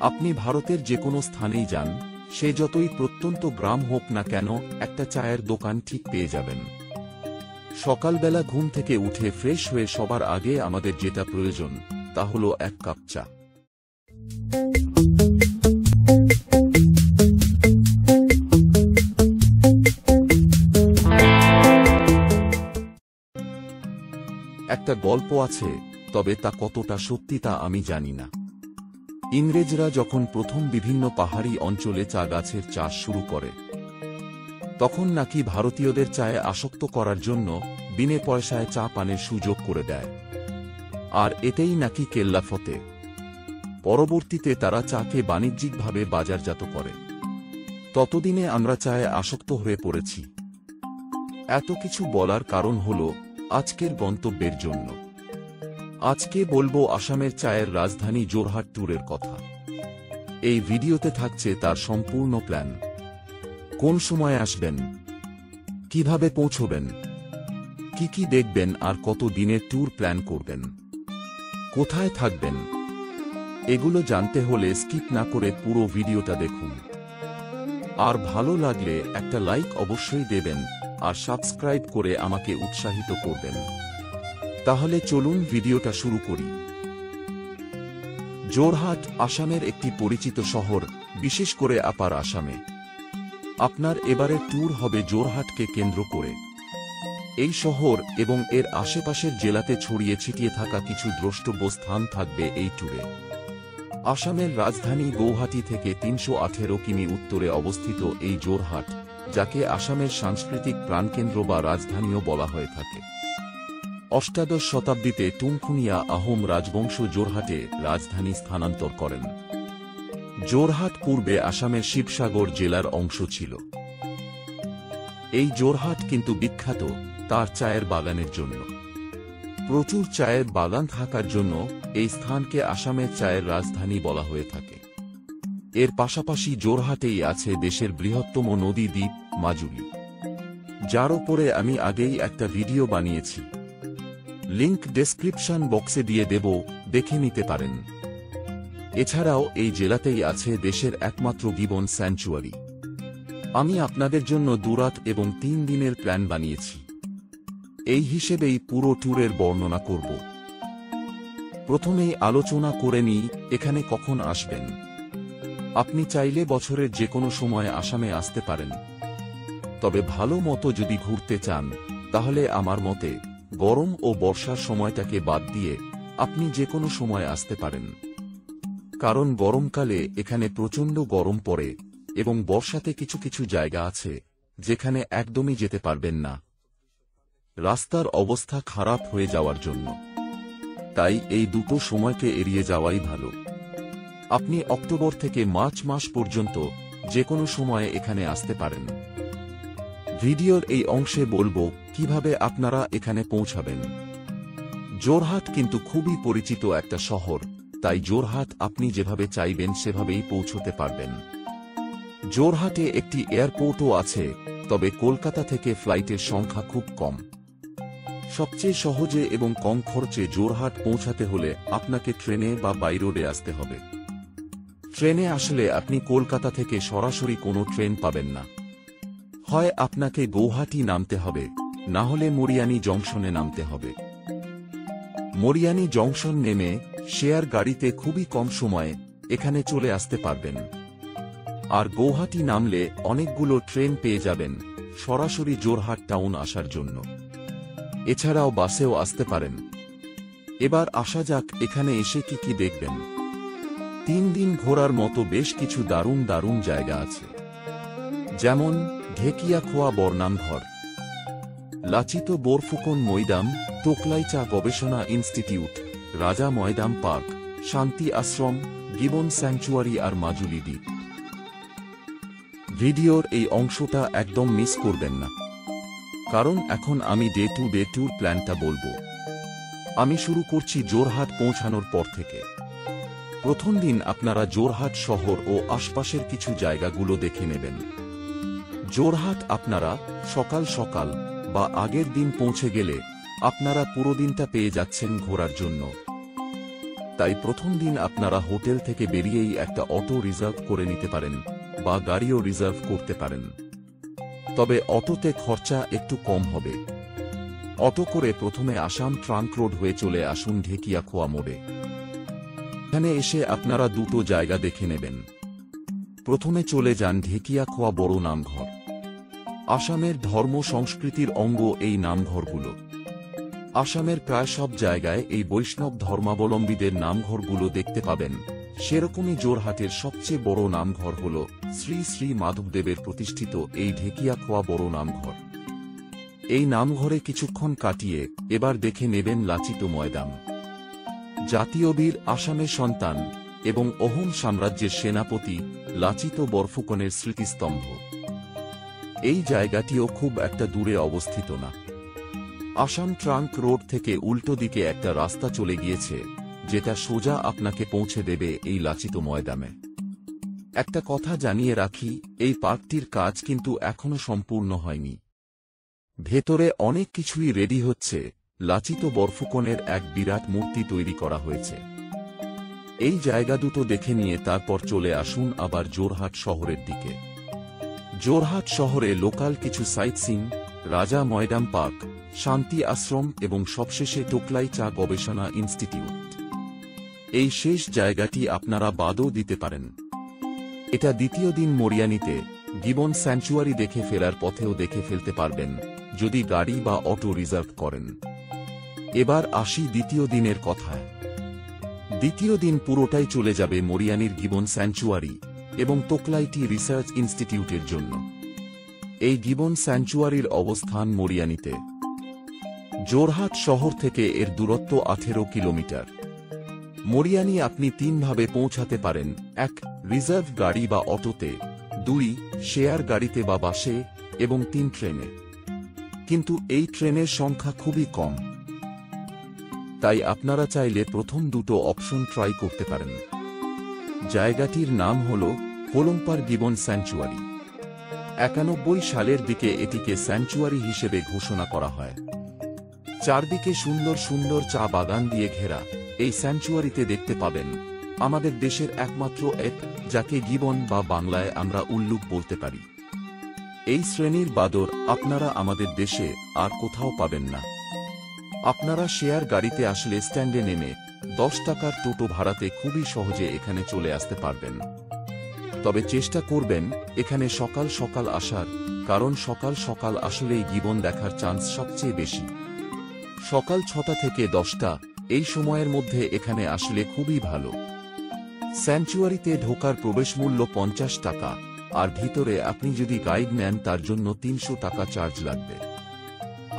আপনি ভারতের যে কোনো স্থানেই যান, সে যতই প্রত্যন্ত গ্রাম হোক না কেন, একটা চায়ের দোকান ঠিক পেয়ে যাবেন। সকালবেলা ঘুম থেকে উঠে ফ্রেশ হয়ে সবার আগে আমাদের যেটা প্রয়োজন তা হলো এক কাপ চা। একটা গল্প আছে, তবে তা কতটা সত্যি তা আমি জানি না। ইংরেজরা যখন প্রথম বিভিন্ন পাহাড়ি অঞ্চলে চা গাছের চাষ শুরু করে, তখন নাকি ভারতীয়দের চায়ে আসক্ত করার জন্য বিনে পয়সায় চা পানের সুযোগ করে দেয়, আর এতেই নাকি কেল্লাফতে। পরবর্তীতে তারা চাকে বাণিজ্যিকভাবে বাজারজাত করে। ততদিনে আমরা চায়ে আসক্ত হয়ে পড়েছি। এত কিছু বলার কারণ হল আজকের গন্তব্যের জন্য। আজকে বলবো আসামের চায়ের রাজধানী জোরহাট ট্যুরের কথা। এই ভিডিওতে থাকছে তার সম্পূর্ণ প্ল্যান। কোন সময় আসবেন, কিভাবে পৌঁছবেন, কি কি দেখবেন, আর কত দিনের ট্যুর প্ল্যান করবেন, কোথায় থাকবেন, এগুলো জানতে হলে স্কিপ না করে পুরো ভিডিওটা দেখুন। আর ভালো লাগলে একটা লাইক অবশ্যই দেবেন, আর সাবস্ক্রাইব করে আমাকে উৎসাহিত করবেন। তাহলে চলুন ভিডিওটা শুরু করি। জোরহাট আসামের একটি পরিচিত শহর, বিশেষ করে আপার আসামে। আপনার এবারের ট্যুর হবে জোরহাটকে কেন্দ্র করে। এই শহর এবং এর আশেপাশের জেলাতে ছড়িয়ে ছিটিয়ে থাকা কিছু দ্রষ্টব্য স্থান থাকবে এই ট্যুরে। আসামের রাজধানী গৌহাটি থেকে ৩১৮ কিমি উত্তরে অবস্থিত এই জোরহাট, যাকে আসামের সাংস্কৃতিক প্রাণকেন্দ্র বা রাজধানীও বলা হয়ে থাকে। অষ্টাদশ শতাব্দীতে টুমখুনিয়া আহোম রাজবংশ জোরহাটে রাজধানী স্থানান্তর করেন। জোরহাট পূর্বে আসামের শিবসাগর জেলার অংশ ছিল। এই জোরহাট কিন্তু বিখ্যাত তার চায়ের বাগানের জন্য। প্রচুর চায়ের বাগান থাকার জন্য এই স্থানকে আসামের চায়ের রাজধানী বলা হয়ে থাকে। এর পাশাপাশি জোরহাটেই আছে দেশের বৃহত্তম নদী দ্বীপ মাজুলী, যার ওপরে আমি আগেই একটা ভিডিও বানিয়েছি। লিংক ডেসক্রিপশন বক্সে দিয়ে দেব, দেখে নিতে পারেন। এছাড়াও এই জেলাতেই আছে দেশের একমাত্র গিবন স্যাংচুয়ারি। আমি আপনাদের জন্য 2 রাত এবং 3 দিনের প্ল্যান বানিয়েছি। এই হিসেবেই পুরো ট্যুরের বর্ণনা করব। প্রথমেই আলোচনা করে নিই এখানে কখন আসবেন। আপনি চাইলে বছরের যে কোনো সময় আসামে আসতে পারেন, তবে ভালো মতো যদি ঘুরতে চান তাহলে আমার মতে গরম ও বর্ষার সময়টাকে বাদ দিয়ে আপনি যে কোনো সময় আসতে পারেন। কারণ গরমকালে এখানে প্রচণ্ড গরম পড়ে এবং বর্ষাতে কিছু কিছু জায়গা আছে যেখানে একদমই যেতে পারবেন না, রাস্তার অবস্থা খারাপ হয়ে যাওয়ার জন্য। তাই এই দুটো সময়কে এড়িয়ে যাওয়াই ভালো। আপনি অক্টোবর থেকে মার্চ মাস পর্যন্ত যে কোনো সময়ে এখানে আসতে পারেন। ভিডিওর এই অংশে বলবো কিভাবে আপনারা এখানে পৌঁছাবেন। জোরহাট কিন্তু খুবই পরিচিত একটা শহর, তাই জোরহাট আপনি যেভাবে চাইবেন সেভাবেই পৌঁছতে পারবেন। জোরহাটে একটি এয়ারপোর্টও আছে, তবে কলকাতা থেকে ফ্লাইটের সংখ্যা খুব কম। সবচেয়ে সহজে এবং কম খরচে জোরহাট পৌঁছাতে হলে আপনাকে ট্রেনে বা বাই রোডে আসতে হবে। ট্রেনে আসলে আপনি কলকাতা থেকে সরাসরি কোনো ট্রেন পাবেন না। হয় আপনাকে গৌহাটি নামতে হবে, না হলে মরিয়ানি জংশনে নামতে হবে। মরিয়ানি জংশন নেমে শেয়ার গাড়িতে খুবই কম সময়ে এখানে চলে আসতে পারবেন। আর গৌহাটি নামলে অনেকগুলো ট্রেন পেয়ে যাবেন সরাসরি জোরহাট টাউন আসার জন্য। এছাড়াও বাসেও আসতে পারেন। এবার আসা যাক এখানে এসে কি কি দেখবেন। 3 দিন ঘোরার মতো বেশ কিছু দারুণ দারুণ জায়গা আছে, যেমন ঢেকিয়াখোয়া বর্ণামঘর, লাচিত বোরফুকন মৈদাম, টোকলাই চা গবেষণা ইনস্টিটিউট, রাজা ময়দাম পার্ক, শান্তি আশ্রম, গিবন স্যাংচুয়ারি আর মাজুলী দ্বীপ। ভিডিওর এই অংশটা একদম মিস করবেন না, কারণ এখন আমি ডে টু ডে ট্যুর প্ল্যানটা বলবো। আমি শুরু করছি জোরহাট পৌঁছানোর পর থেকে। প্রথম দিন আপনারা জোরহাট শহর ও আশপাশের কিছু জায়গাগুলো দেখে নেবেন। জোরহাট আপনারা সকাল সকাল বা আগের দিন পৌঁছে গেলে আপনারা পুরো দিনটা পেয়ে যাচ্ছেন ঘোরার জন্য। তাই প্রথম দিন আপনারা হোটেল থেকে বেরিয়েই একটা অটো রিজার্ভ করে নিতে পারেন বা গাড়িও রিজার্ভ করতে পারেন। তবে অটোতে খরচা একটু কম হবে। অটো করে প্রথমে আসাম ট্রাঙ্ক রোড হয়ে চলে আসুন ঢেকিয়াখোয়া মোড়ে। এখানে এসে আপনারা দুটো জায়গা দেখে নেবেন। প্রথমে চলে যান ঢেকিয়াখোয়া বড় নামঘর। আসামের ধর্ম সংস্কৃতির অঙ্গ এই নামঘরগুলো। আসামের প্রায় সব জায়গায় এই বৈষ্ণব ধর্মাবলম্বীদের নামঘরগুলো দেখতে পাবেন। সেরকমই জোরহাটের সবচেয়ে বড় নামঘর হল শ্রী শ্রী মাধবদেবের প্রতিষ্ঠিত এই ঢেকিয়াখোয়া বড় নামঘর। এই নামঘরে কিছুক্ষণ কাটিয়ে এবার দেখে নেবেন লাচিত ময়দান। জাতীয় বীর আসামের সন্তান এবং অহোম সাম্রাজ্যের সেনাপতি লাচিত বরফুকনের স্মৃতিস্তম্ভ। এই জায়গাটিও খুব একটা দূরে অবস্থিত না। আসাম ট্রাঙ্ক রোড থেকে উল্টো দিকে একটা রাস্তা চলে গিয়েছে, যেটা সোজা আপনাকে পৌঁছে দেবে এই লাচিত ময়দানে। একটা কথা জানিয়ে রাখি, এই পার্কটির কাজ কিন্তু এখনো সম্পূর্ণ হয়নি। ভেতরে অনেক কিছুই রেডি হচ্ছে। লাচিত বরফুকনের এক বিরাট মূর্তি তৈরি করা হয়েছে। এই জায়গা দুটো দেখে নিয়ে তারপর চলে আসুন আবার জোরহাট শহরের দিকে। জোরহাট শহরে লোকাল কিছু সাইটসিং, রাজা ময়দান পার্ক, শান্তি আশ্রম এবং সবশেষে টোকলাই চা গবেষণা ইনস্টিটিউট। এই শেষ জায়গাটি আপনারা বাদও দিতে পারেন। এটা দ্বিতীয় দিন মরিয়ানিতে গিবন স্যাংচুয়ারি দেখে ফেরার পথেও দেখে ফেলতে পারবেন যদি গাড়ি বা অটো রিজার্ভ করেন। এবার আসি দ্বিতীয় দিনের কথায়। দ্বিতীয় দিন পুরোটাই চলে যাবে মরিয়ানির গিবন স্যাংচুয়ারি এবং তোকলাইটি রিসার্চ ইনস্টিটিউটের জন্য। এই গিবন স্যাংচুয়ারির অবস্থান মরিয়ানিতে। জোরহাট শহর থেকে এর দূরত্ব 18 কিলোমিটার। মরিয়ানি আপনি তিনভাবে পৌঁছাতে পারেন: 1 রিজার্ভ গাড়ি বা অটোতে, 2 শেয়ার গাড়িতে বা বাসে এবং 3 ট্রেনে। কিন্তু এই ট্রেনের সংখ্যা খুবই কম, তাই আপনারা চাইলে প্রথম দুটো অপশন ট্রাই করতে পারেন। জায়গাটির নাম হল হোলংপার গিবন স্যাংচুয়ারি। 91 সালের দিকে এটিকে স্যাংচুয়ারি হিসেবে ঘোষণা করা হয়। চারদিকে সুন্দর সুন্দর চা বাগান দিয়ে ঘেরা এই স্যাংচুয়ারিতে দেখতে পাবেন আমাদের দেশের একমাত্র এক, যাকে গিবন বা বাংলায় আমরা উল্লুক বলতে পারি। এই শ্রেণীর বাদর আপনারা আমাদের দেশে আর কোথাও পাবেন না। আপনারা শেয়ার গাড়িতে আসলে স্ট্যান্ডে নেমে 10 টাকার টোটো ভাড়াতে খুবই সহজে এখানে চলে আসতে পারবেন। তবে চেষ্টা করবেন এখানে সকাল সকাল আসার, কারণ সকাল সকাল আসলেই গিবন দেখার চান্স সবচেয়ে বেশি। সকাল 6টা থেকে 10টা এই সময়ের মধ্যে এখানে আসলে খুবই ভালো। স্যাংচুয়ারিতে ঢোকার প্রবেশ মূল্য 50 টাকা, আর ভিতরে আপনি যদি গাইড নেন তার জন্য 300 টাকা চার্জ লাগবে।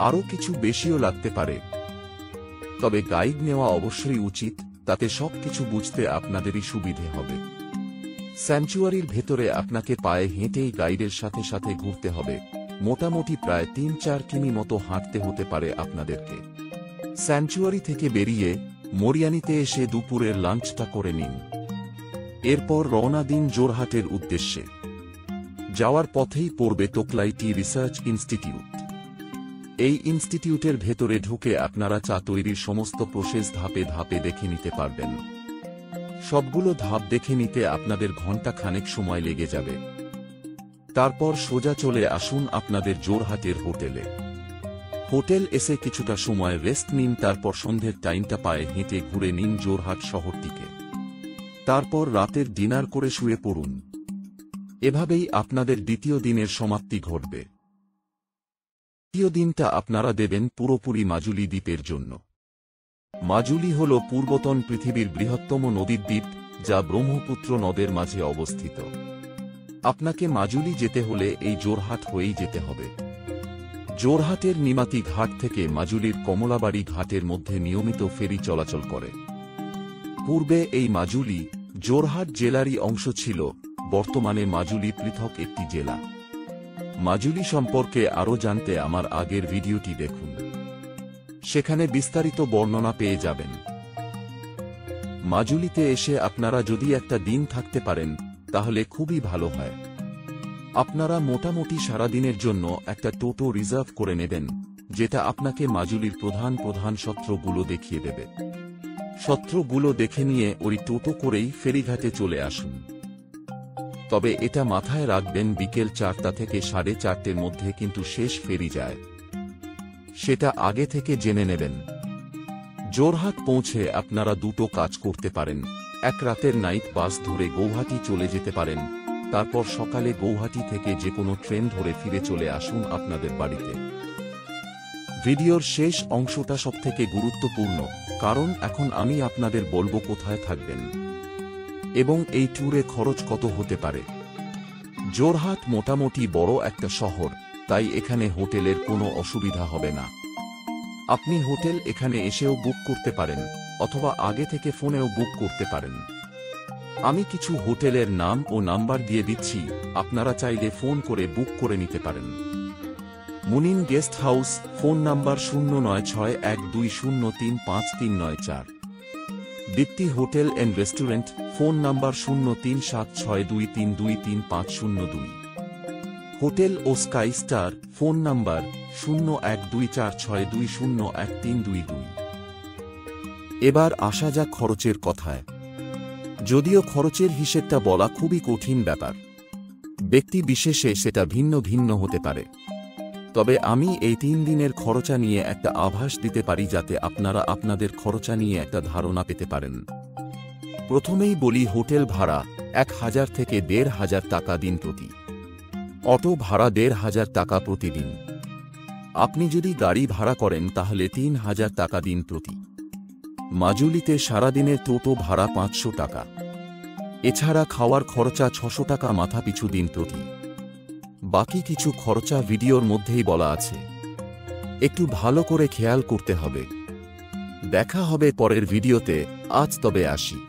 আরও কিছু বেশিও লাগতে পারে, তবে গাইড নেওয়া অবশ্যই উচিত, তাতে সবকিছু বুঝতে আপনাদেরই সুবিধে হবে। স্যাংচুয়ারির ভেতরে আপনাকে পায়ে হেঁটেই গাইডের সাথে সাথে ঘুরতে হবে। মোটামুটি প্রায় 3-4 কিমি মতো হাঁটতে হতে পারে আপনাদেরকে। স্যাংচুয়ারি থেকে বেরিয়ে মরিয়ানিতে এসে দুপুরের লাঞ্চটা করে নিন। এরপর রওনা দিন জোরহাটের উদ্দেশ্যে। যাওয়ার পথেই পড়বে তোকলাইটি রিসার্চ ইনস্টিটিউট। এই ইনস্টিটিউটের ভেতরে ঢুকে আপনারা চা তৈরির সমস্ত প্রসেস ধাপে ধাপে দেখে নিতে পারবেন। সবগুলো ধাপ দেখে নিতে আপনাদের ঘন্টা খানেক সময় লেগে যাবে। তারপর সোজা চলে আসুন আপনাদের জোরহাটের হোটেলে। হোটেল এসে কিছুটা সময় রেস্ট নিন, তারপর সন্ধ্যের টাইমটা পায়ে হেঁটে ঘুরে নিন জোরহাট শহরটিকে। তারপর রাতের ডিনার করে শুয়ে পড়ুন। এভাবেই আপনাদের দ্বিতীয় দিনের সমাপ্তি ঘটবে। তৃতীয় দিনটা আপনারা দেবেন পুরোপুরি মাজুলি দ্বীপের জন্য। মাজুলি হল পূর্বতন পৃথিবীর বৃহত্তম নদীর দ্বীপ, যা ব্রহ্মপুত্র নদের মাঝে অবস্থিত। আপনাকে মাজুলি যেতে হলে এই জোরহাট হয়েই যেতে হবে। জোরহাটের নিমাতী ঘাট থেকে মাজুলির কমলাবাড়ি ঘাটের মধ্যে নিয়মিত ফেরি চলাচল করে। পূর্বে এই মাজুলি জোরহাট জেলারই অংশ ছিল, বর্তমানে মাজুলি পৃথক একটি জেলা। মাজুলি সম্পর্কে আরও জানতে আমার আগের ভিডিওটি দেখুন, সেখানে বিস্তারিত বর্ণনা পেয়ে যাবেন। মাজুলিতে এসে আপনারা যদি একটা দিন থাকতে পারেন তাহলে খুবই ভালো হয়। আপনারা মোটামুটি সারাদিনের জন্য একটা টোটো রিজার্ভ করে নেবেন, যেটা আপনাকে মাজুলির প্রধান প্রধান সত্রগুলো দেখিয়ে দেবে। সত্রগুলো দেখে নিয়ে ওই টোটো করেই ফেরিঘাটে চলে আসুন। তবে এটা মাথায় রাখবেন, বিকেল 4টা থেকে 4:30-র মধ্যে কিন্তু শেষ ফেরি যায়, সেটা আগে থেকে জেনে নেবেন। জোরহাট পৌঁছে আপনারা দুটো কাজ করতে পারেন। এক, রাতের নাইট বাস ধরে গৌহাটি চলে যেতে পারেন, তারপর সকালে গৌহাটি থেকে যে কোনো ট্রেন ধরে ফিরে চলে আসুন আপনাদের বাড়িতে। ভিডিওর শেষ অংশটা সবথেকে গুরুত্বপূর্ণ, কারণ এখন আমি আপনাদের বলবো কোথায় থাকবেন এবং এই ট্যুরে খরচ কত হতে পারে। জোরহাট মোটামুটি বড় একটা শহর, তাই এখানে হোটেলের কোনো অসুবিধা হবে না। আপনি হোটেল এখানে এসেও বুক করতে পারেন, অথবা আগে থেকে ফোনেও বুক করতে পারেন। আমি কিছু হোটেলের নাম ও নাম্বার দিয়ে দিচ্ছি, আপনারা চাইলে ফোন করে বুক করে নিতে পারেন। Munin guest house, phone number 09612035394। Dipti hotel and restaurant, phone number 037623233502। Hotel ও স্কাই স্টার, ফোন নাম্বার 012462013222। এবার আসা যাক খরচের কথায়। যদিও খরচের হিসেবটা বলা খুবই কঠিন ব্যাপার, ব্যক্তি বিশেষে সেটা ভিন্ন ভিন্ন হতে পারে, তবে আমি এই 3 দিনের খরচা নিয়ে একটা আভাস দিতে পারি যাতে আপনারা আপনাদের খরচা নিয়ে একটা ধারণা পেতে পারেন। প্রথমেই বলি হোটেল ভাড়া 1000 থেকে 1500 টাকা দিন প্রতি। অটো ভাড়া 1500 টাকা প্রতিদিন। আপনি যদি গাড়ি ভাড়া করেন তাহলে 3000 টাকা দিন প্রতি। মাজুলিতে সারাদিনের টোটো ভাড়া 500 টাকা। এছাড়া খাওয়ার খরচা 600 টাকা মাথা পিছু দিন প্রতি। বাকি কিছু খরচা ভিডিওর মধ্যেই বলা আছে, একটু ভালো করে খেয়াল করতে হবে। দেখা হবে পরের ভিডিওতে, আজ তবে আসি।